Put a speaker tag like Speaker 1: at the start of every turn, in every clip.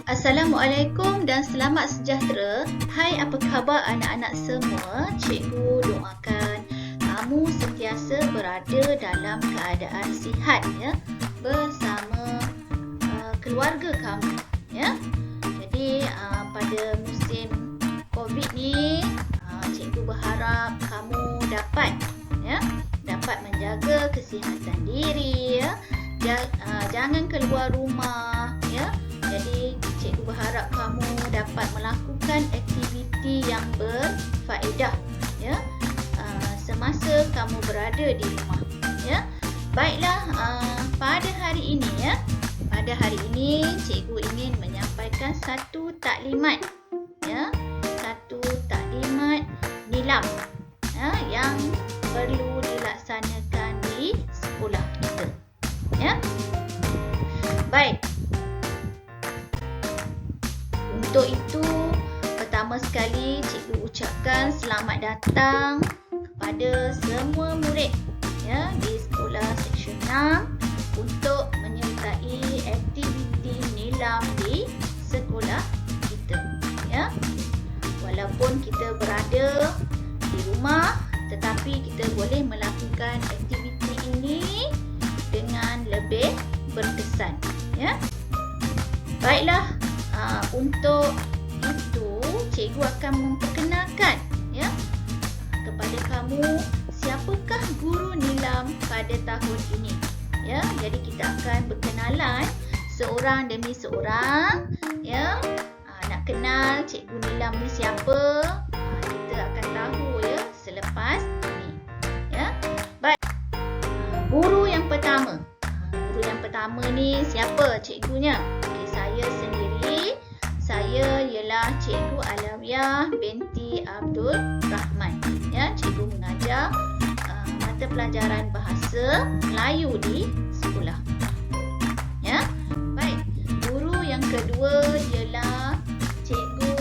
Speaker 1: Assalamualaikum dan selamat sejahtera. Hai, apa khabar anak-anak semua? Cikgu doakan kamu sentiasa berada dalam keadaan sihat ya, bersama keluarga kamu ya. Jadi pada musim COVID ni, cikgu berharap kamu dapat menjaga kesihatan diri ya. Jangan keluar rumah ya. Jadi cikgu berharap kamu dapat melakukan aktiviti yang berfaedah ya, semasa kamu berada di rumah ya. Baiklah, pada hari ini cikgu ingin menyampaikan satu taklimat ya, satu taklimat nilam ya, yang perlu dilaksanakan di sekolah kita ya. Baik, untuk itu pertama sekali cikgu ucapkan selamat datang kepada semua murid ya di sekolah Seksyen 6 untuk menyertai aktiviti nilam di sekolah kita ya. Walaupun kita berada di rumah, tetapi kita boleh melakukan aktiviti ini dengan lebih berkesan ya. Baiklah, untuk itu cikgu akan memperkenalkan ya kepada kamu siapakah guru nilam pada tahun ini ya. Jadi kita akan berkenalan seorang demi seorang ya. Nak kenal cikgu nilam ni siapa, kita akan tahu ya selepas ini ya. Baik, guru yang pertama. Guru yang pertama ni siapa cikgunya? Saya sendiri, saya ialah Cikgu Alawiyah binti Abdul Rahman ya. Cikgu mengajar mata pelajaran bahasa Melayu di sekolah ya. Baik, guru yang kedua ialah Cikgu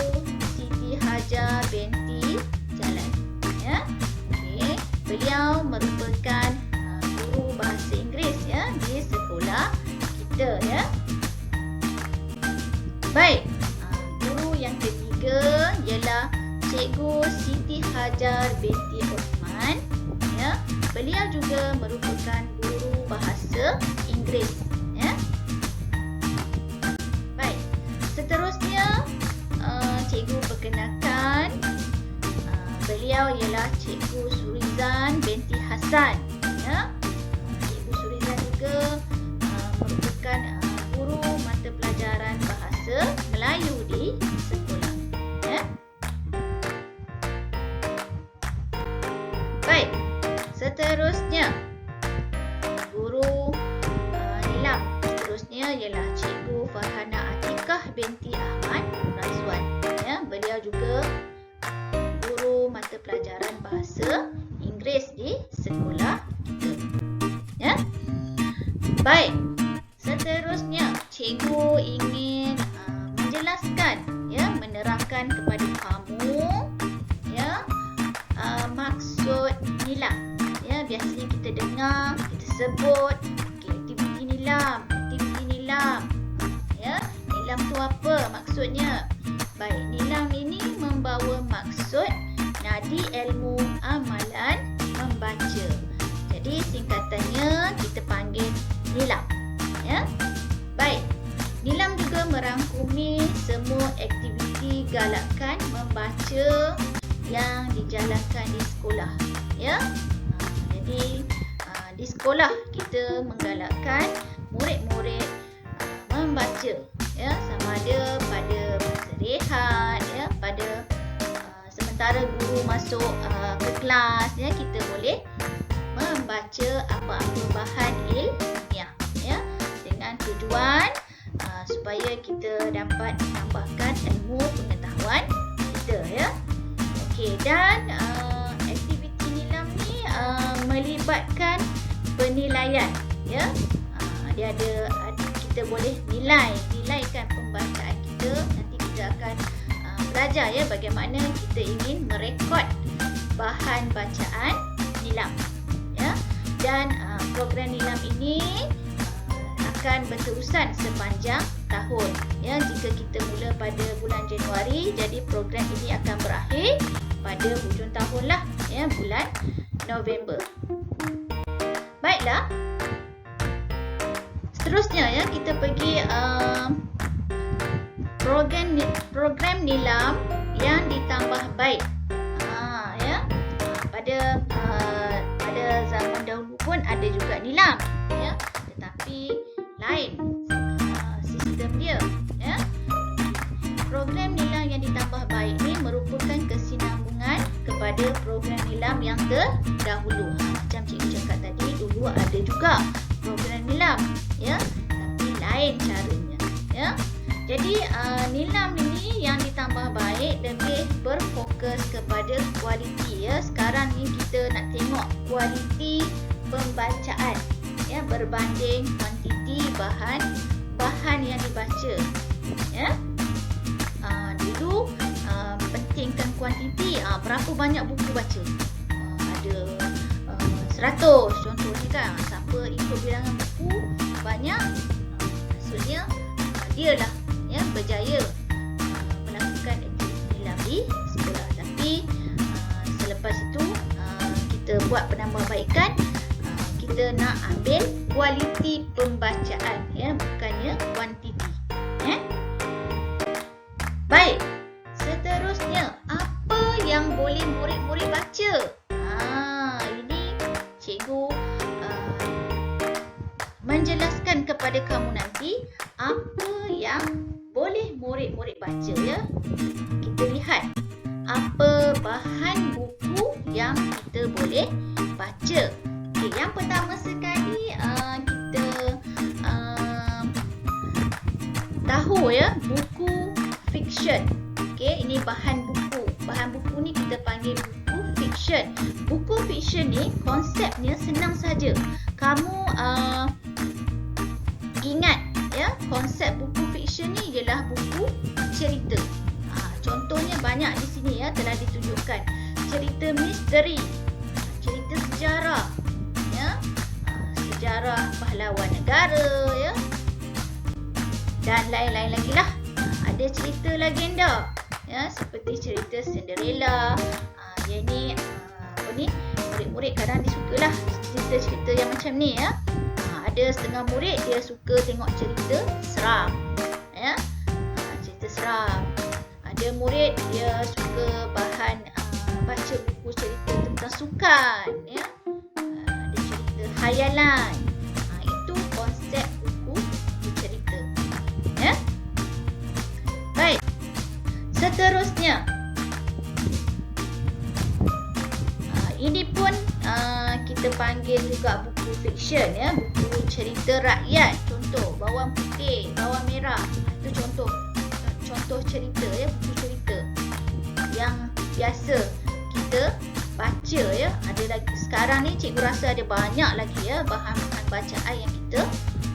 Speaker 1: Siti Hajar binti Jalan ya. Okey, beliau merupakan guru bahasa Inggeris ya di sekolah kita ya. Baik, guru yang ketiga ialah Cikgu Siti Hajar binti Osman ya. Beliau juga merupakan guru bahasa Inggeris ya. Baik, seterusnya cikgu perkenalkan beliau ialah Cikgu Surizan binti Hasan ya. Cikgu Surizan juga merupakan guru mata pelajaran bahasa Melayu di sekolah ya. Baik, seterusnya guru nilam seterusnya ialah Cikgu Farhana Atikah binti Ahmad Razwan ya. Beliau juga guru mata pelajaran bahasa Inggeris di sekolah kita ya. Baik, seterusnya cikgu ingin menjelaskan ya, menerangkan kepada kamu ya maksud nilam ya. Biasanya kita dengar, kita sebut aktiviti nilam ya. Nilam tu apa maksudnya? Baik, nilam ini membawa maksud nadi ilmu amalan membaca. Jadi singkatannya kita panggil nilam ya. Baik, nilam juga merangkumi semua aktiviti galakan membaca yang dijalankan di sekolah ya. Jadi di sekolah kita menggalakkan murid-murid membaca ya, sama ada pada masa rehat ya, pada sementara guru masuk ke kelas ya, kita boleh membaca apa-apa bahan ilmiah ya, dengan tujuan supaya kita dapat menambahkan ilmu pengetahuan kita ya. Okey, dan aktiviti nilam ni melibatkan penilaian ya. Dia ada kita boleh nilaikan pembacaan kita. Nanti kita akan belajar ya bagaimana kita ingin merekod bahan bacaan nilam ya. Dan program nilam ini akan berterusan sepanjang tahun. Ya, jika kita mula pada bulan Januari, jadi program ini akan berakhir pada hujung tahun lah, ya, bulan November. Baiklah. Seterusnya, ya, kita pergi program nilam yang ditambah baik. Pada zaman dahulu pun ada juga nilam, ya, tetapi lain sistem dia, ya. Program nilam yang ditambah baik ni merupakan kesinambungan kepada program nilam yang terdahulu. Macam cikgu cakap tadi, dulu ada juga program nilam, ya, tapi lain caranya, ya. Jadi nilam ini yang ditambah baik lebih berfokus kepada kualiti, ya. Sekarang ni kita nak tengok kualiti pembacaan, ya, berbanding kuantiti bahan yang dibaca, ya. Dulu pentingkan kuantiti, berapa banyak buku baca. Ada 100 contohnya kan. Siapa ikut bilangan buku banyak, maksudnya dialah, ya, berjaya melakukan aktiviti nilam di sekolah. Tapi selepas itu kita buat penambahbaikan, kita nak ambil kualiti pembacaan, ya, bukannya kuantiti, ya. Baik, seterusnya, apa yang boleh murid-murid baca? Ini cikgu menjelaskan kepada kamu nanti apa yang boleh murid-murid baca, ya. Kita lihat apa bahan buku yang kita boleh baca. Okay, yang pertama sekali kita tahu, ya, buku fiction. Okay, ini bahan buku. Bahan buku ni kita panggil buku fiction. Buku fiction ni konsepnya senang saja. Kamu ingat, ya, konsep buku fiction ni ialah buku cerita. Contohnya banyak di sini, ya, telah ditunjukkan. Cerita misteri, cerita sejarah, ya, sejarah pahlawan negara, ya, dan lain-lain lagi lah. Ada cerita legenda, ya, seperti cerita Cinderella. Yang ni murid-murid kadang disukalah cerita-cerita yang macam ni, ya. Ada setengah murid dia suka tengok cerita seram, ya, cerita seram. Ada murid dia suka baca buku cerita tentang sukan, ya. Ada cerita khayalan. Itu konsep buku cerita, ya. Baik. Seterusnya, ini pun kita panggil juga buku fiction, ya, buku cerita rakyat. Contoh Bawang Putih, Bawang Merah. Itu contoh cerita, ya, buku cerita yang biasa kita baca, ya. Ada lagi sekarang ni cikgu rasa ada banyak lagi, ya, bahan-bahan bacaan yang kita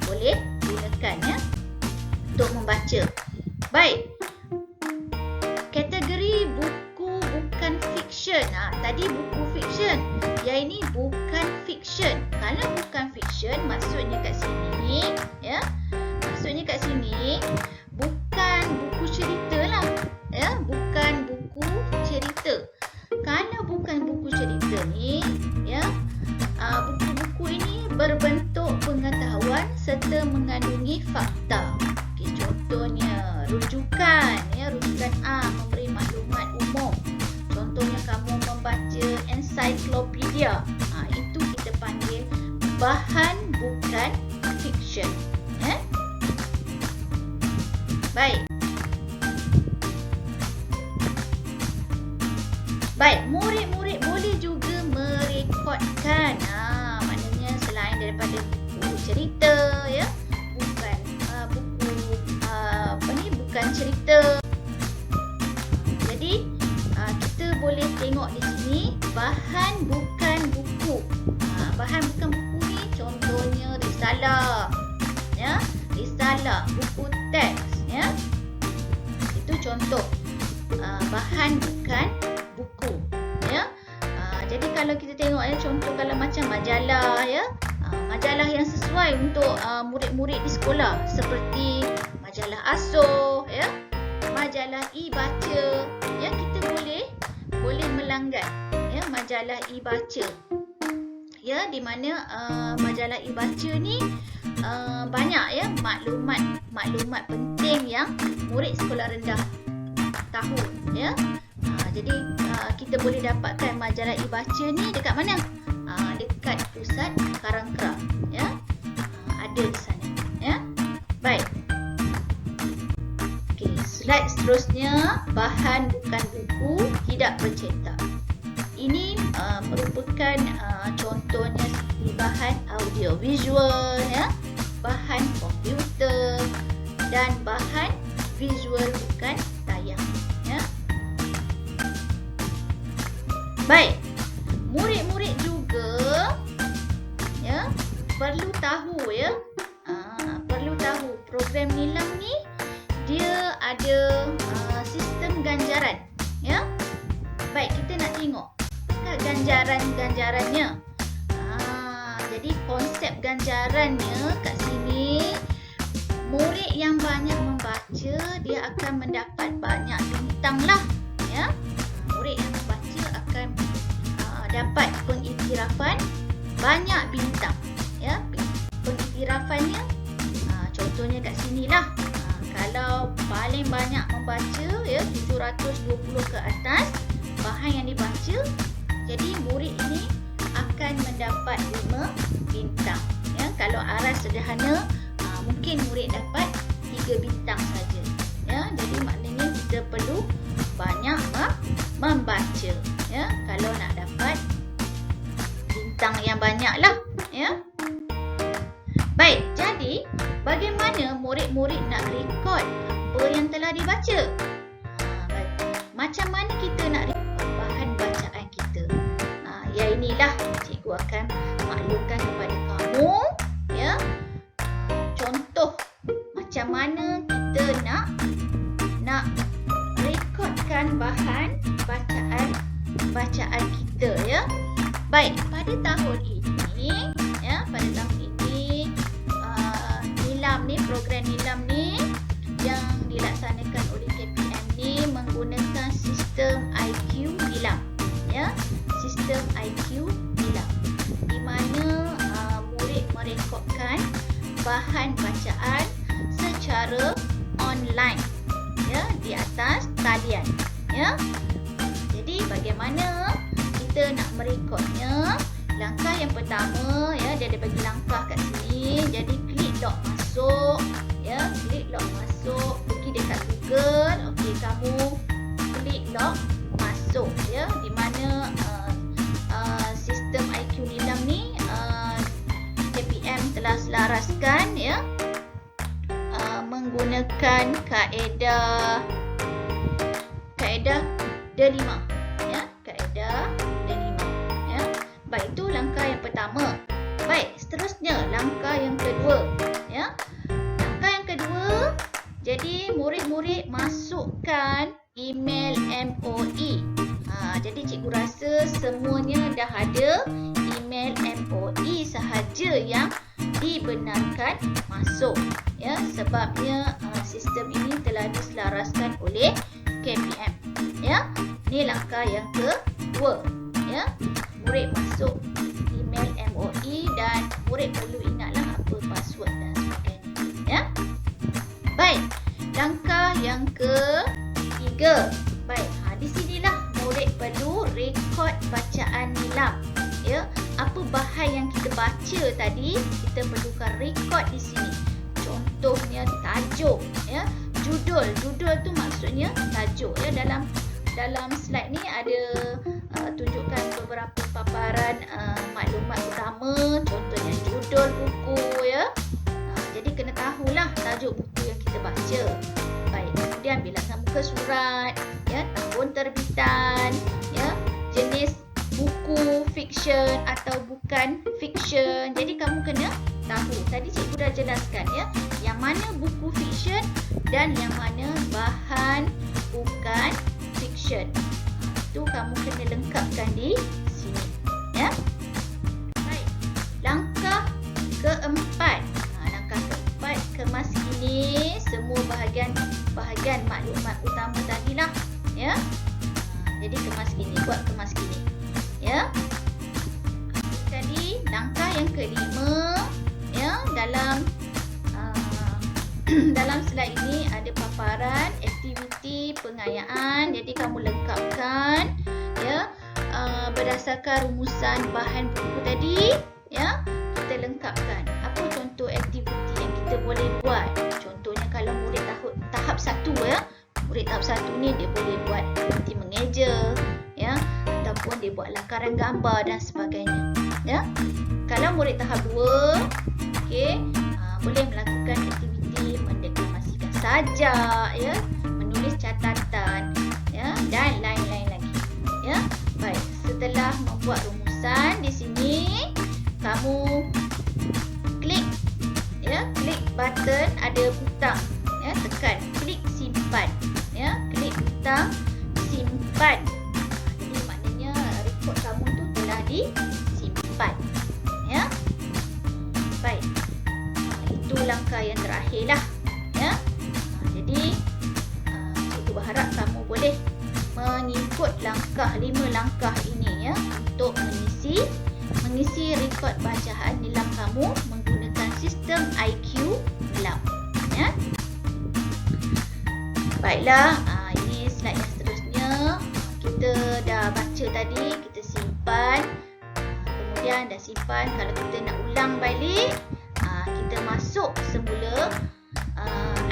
Speaker 1: boleh gunakan, ya, untuk membaca. Baik. Kategori buku bukan fiction. Tadi buku fiction. Yang ini bukan fiction. Kalau bukan fiction, maksudnya kat sini, ya. Maksudnya kat sini bukan buku cerita lah, ya, bukan buku cerita. Kalau bukan buku cerita ni, ya, buku-buku ini berbentuk pengetahuan serta mengandungi fakta. Okay, contohnya rujukan, ya, rujukan A memberi maklumat umum. Contohnya kamu membaca ensiklopedia. Itu kita panggil bahan bukan fiction, ya. Baik. Baik, murid-murid boleh juga merekodkan. Maknanya selain daripada buku cerita, ya, bukan bukan cerita. Jadi kita boleh tengok di sini bahan bukan buku. Bahan bukan buku ni contohnya risalah, ya, risalah, buku teks, ya. Itu contoh bahan bukan buku, ya. Jadi kalau kita tengok, ya, contoh kalau macam majalah, ya, majalah yang sesuai untuk murid-murid di sekolah seperti majalah ASO, ya, majalah e-baca, ya, kita boleh melanggan, ya, majalah e-baca, ya, di mana majalah e-baca ni banyak, ya, maklumat penting yang murid sekolah rendah tahu, ya. Jadi kita boleh dapatkan majalah e-baca ni dekat mana? Dekat pusat Karangkra, ya. Ada di sana, ya. Baik. Okey, slide seterusnya, bahan bukan buku, tidak bercetak. Ini merupakan contohnya seperti bahan audio visual, ya, bahan komputer dan bahan visual bukan tayang, ya. Baik, murid-murid juga, ya, perlu tahu, ya, perlu tahu program Nilam ni dia ada sistem ganjaran, ya. Baik, kita nak tengok ganjarannya. Jadi konsep ganjarannya kat sini, murid yang banyak membaca dia akan mendapat banyak bintang lah, ya. Murid yang membaca akan dapat pengiktirafan banyak bintang, ya. Pengiktirafannya contohnya kat sini lah. Kalau paling banyak membaca, ya, 720 ke atas bahan yang dibaca, jadi murid ini akan mendapat 5 bintang, ya. Kalau aras sederhana mungkin murid dapat 3 bintang saja, ya. Jadi maknanya kita perlu banyak membaca, ya, kalau nak dapat bintang yang banyak lah, ya. Baik, jadi bagaimana murid-murid nak rekod apa yang telah dibaca? Baik. Macam mana kita nak rekod bahan bacaan kita? Ya, inilah cikgu akan maklumkan kepada kamu, ya, contoh macam mana kita nak rekodkan bahan bacaan kita, ya. Baik, pada tahun ini, ya, pada tahun ini Nilam ni, program Nilam ni yang dilaksanakan oleh KPM ni menggunakan sistem IQ Nilam, ya, sistem IQ Nilam, di mana murid merekodkan bahan bacaan secara online, ya, di atas talian, ya. Jadi bagaimana kita nak merekodnya? Langkah yang pertama, ya, dia ada bagi langkah kat sini. Jadi klik log masuk, ya, klik log masuk, pergi dekat Google. Okey, kamu klik log masuk, ya, di mana sistem IQ Nilam ni KPM telah selaraskan, ya, menggunakan kaedah D5, ya, kaedah D5, ya. Baik, itu langkah yang pertama. Baik, seterusnya langkah yang kedua, ya. Langkah yang kedua, jadi murid-murid masukkan email MOE. Jadi cikgu rasa semuanya dah ada email MOE sahaja yang dibenarkan masuk, ya, sebabnya sistem ini telah diselaraskan oleh KPM, ya. Ini langkah yang kedua, ya. Murid masuk email MOE dan murid perlu ingatlah apa password dan sebagainya, ya. Baik, langkah yang ketiga. Baik, di sinilah murid perlu rekod bacaan Nilam, ya. Apa bahan yang kita baca tadi, kita perlukan rekod di sini. Contohnya tajuk, ya. Judul tu maksudnya tajuk, ya. Dalam slide ni ada tunjukkan beberapa paparan maklumat utama, contohnya judul buku, ya. Jadi kena tahulah tajuk buku yang kita baca. Baik, kemudian bilangan muka surat, ya, tahun terbitan, ya, jenis buku fiction atau bukan fiction. Jadi kamu kena tahu. Tadi cikgu dah jelaskan, ya, yang mana buku fiction dan yang mana bahan bukan fiction. Itu kamu kena lengkapkan di sini, ya. Baik, langkah bahagian maklumat utama tadilah, ya. Jadi buat kemas gini, ya. Jadi langkah yang kelima, ya, dalam slide ini ada paparan aktiviti pengayaan. Jadi kamu lengkapkan, ya, berdasarkan rumusan bahan buku tadi, ya. Kita lengkapkan apa contoh aktiviti yang kita boleh buat. Contohnya kalau murid tahap 1, ya. Murid tahap 1 ni dia boleh buat aktiviti mengeja, ya, ataupun dia buat lakaran gambar dan sebagainya, ya. Kalau murid tahap 2, okey, boleh melakukan aktiviti mendeklamasikan sajak, ya, menulis catatan, ya, dan lain-lain lagi, ya. Baik, setelah membuat rumusan di sini, kamu klik, ya, klik button, ada butang, ya, tekan klik simpan, ya, klik butang simpan. Jadi maknanya rekod kamu tu telah disimpan, ya. Baik, itu langkah yang terakhir lah, ya. Jadi cikgu berharap kamu boleh mengikut 5 langkah ini, ya, untuk mengisi rekod bacaan nilam kamu menggunakan sistem IQ nilam, ya. Baiklah, ini slide yang seterusnya. Kita dah baca tadi, kita simpan. Kemudian dah simpan, kalau kita nak ulang balik, kita masuk semula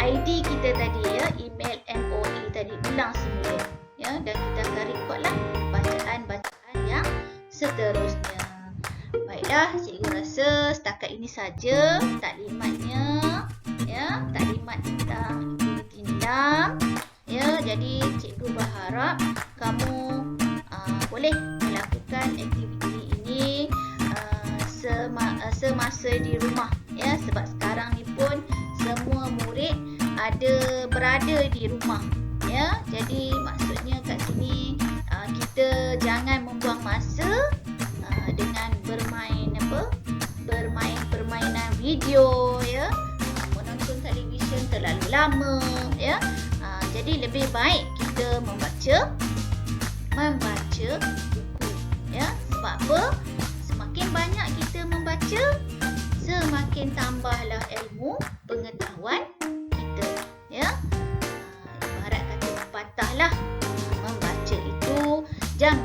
Speaker 1: ID kita tadi, ya, email MOE tadi, ulang semula, ya, dan kita akan rekodlah bacaan-bacaan yang seterusnya. Baiklah, cikgu rasa setakat ini saja taklimatnya, ya, taklimat tentang aktiviti nilam, ya. Jadi cikgu berharap kamu boleh melakukan aktiviti ini semasa di rumah, ya, sebab sekarang ni pun semua murid berada di rumah, ya. Jadi maksudnya kat sini kita jangan membuang masa dengan bermain permainan video, ya, menonton televisyen terlalu lama, ya. Jadi lebih baik kita membaca buku, ya. Sebab apa? Semakin banyak kita membaca, semakin tambahlah ilmu pengetahuan kita, ya. Ibarat kata pepatah lah, membaca itu jam